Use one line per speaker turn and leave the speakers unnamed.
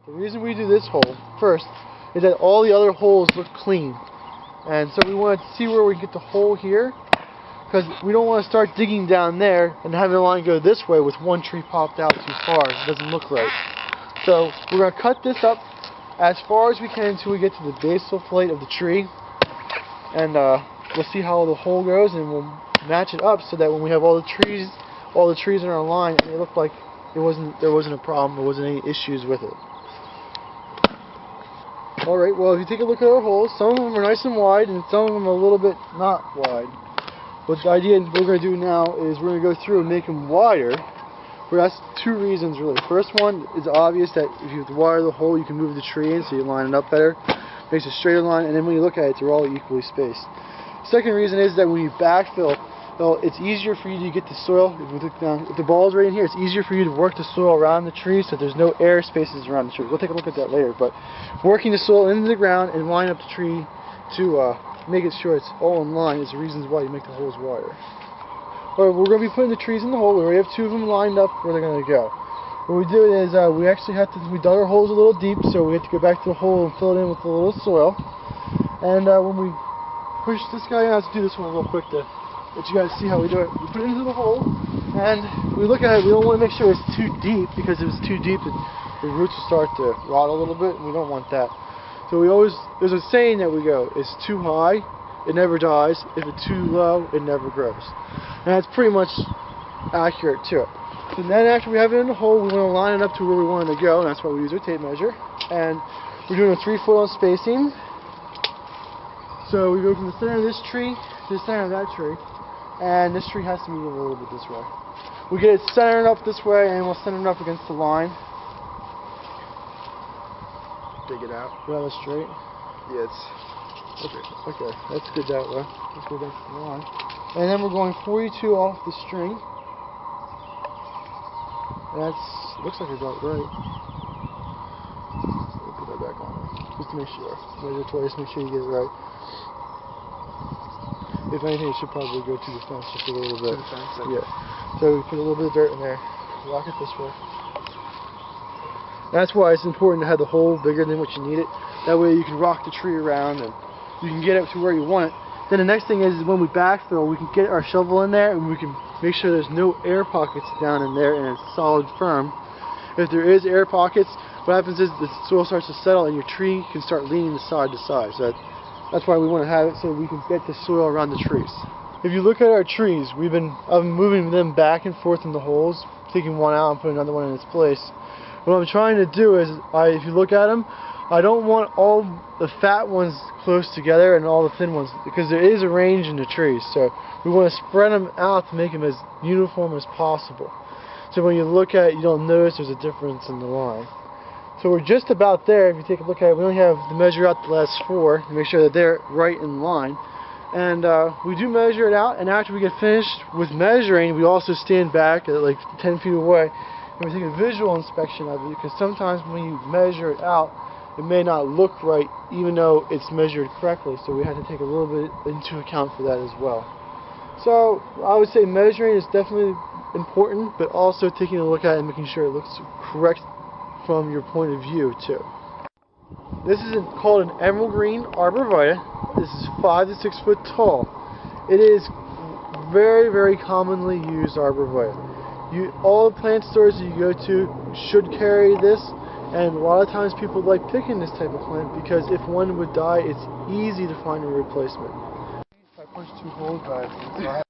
The reason we do this hole first is that all the other holes look clean. And so we want to see where we can get the hole here, because we don't want to start digging down there and having the line go this way with one tree popped out too far. It doesn't look right. So we're going to cut this up as far as we can until we get to the basal plate of the tree. And we'll see how the hole goes, and we'll match it up so that when we have all the trees in our line, it looked like there wasn't a problem, there wasn't any issues with it. Alright, well, if you take a look at our holes, some of them are nice and wide and some of them are a little bit not wide. What the idea we're going to do now is we're going to go through and make them wider. Well, that's two reasons really. First one is obvious that if you wire the hole, you can move the tree in so you line it up better. Makes a straighter line, and then when you look at it, they're all equally spaced. Second reason is that when you backfill, well, it's easier for you to get the soil. If we look down, if the ball's right in here, it's easier for you to work the soil around the tree so there's no air spaces around the tree. We'll take a look at that later, but working the soil into the ground and line up the tree to make it sure it's all in line is the reasons why you make the holes wider. Alright, we're going to be putting the trees in the hole. We already have two of them lined up where they're going to go. What we do is we dug our holes a little deep, so we have to go back to the hole and fill it in with a little soil. And when we push this guy in, let's do this one real quick to let you guys see how we do it. We put it into the hole, and we look at it. We don't want to make sure it's too deep, because if it's too deep, the roots will start to rot a little bit, and we don't want that. So there's a saying that we go, it's too high, it never dies. If it's too low, it never grows. And that's pretty much accurate to it. So then after we have it in the hole, we want to line it up to where we want it to go, and that's why we use our tape measure. And we're doing a 3-foot on spacing. So we go from the center of this tree to the center of that tree, and this tree has to move a little bit this way. We get it centered up this way, and we'll center it up against the line.
Dig it out.
Go down straight.
Yeah, it's
okay. That's good that way. Let's go back to the line. And then we're going 42 off the string. And looks like I got it right. We'll put that back on, just to make sure. Measure twice, make sure you get it right. If anything, it should probably go to the fence just a little bit.
To the fence,
yeah. So we put a little bit of dirt in there. Rock it this way. That's why it's important to have the hole bigger than what you need it. That way you can rock the tree around and you can get it to where you want it. Then the next thing is when we backfill, we can get our shovel in there and we can make sure there's no air pockets down in there and it's solid firm. If there is air pockets, what happens is the soil starts to settle and your tree can start leaning side to side. So that's why we want to have it so we can get the soil around the trees. If you look at our trees, I've been moving them back and forth in the holes, taking one out and putting another one in its place. What I'm trying to do is, if you look at them, I don't want all the fat ones close together and all the thin ones, because there is a range in the trees. So we want to spread them out to make them as uniform as possible. So when you look at it, you don't notice there's a difference in the line. So we're just about there. If you take a look at it, we only have to measure out the last 4 to make sure that they're right in line. And we do measure it out, and after we get finished with measuring, we also stand back at like 10 feet away and we take a visual inspection of it, because sometimes when you measure it out, it may not look right even though it's measured correctly, so we have to take a little bit into account for that as well. So I would say measuring is definitely important, but also taking a look at it and making sure it looks correct from your point of view too. This is called an emerald green arborvitae. This is 5 to 6 foot tall. It is very, very commonly used arborvitae. All the plant stores that you go to should carry this, and a lot of times people like picking this type of plant because if one would die, it's easy to find a replacement. If I push 2 holes back,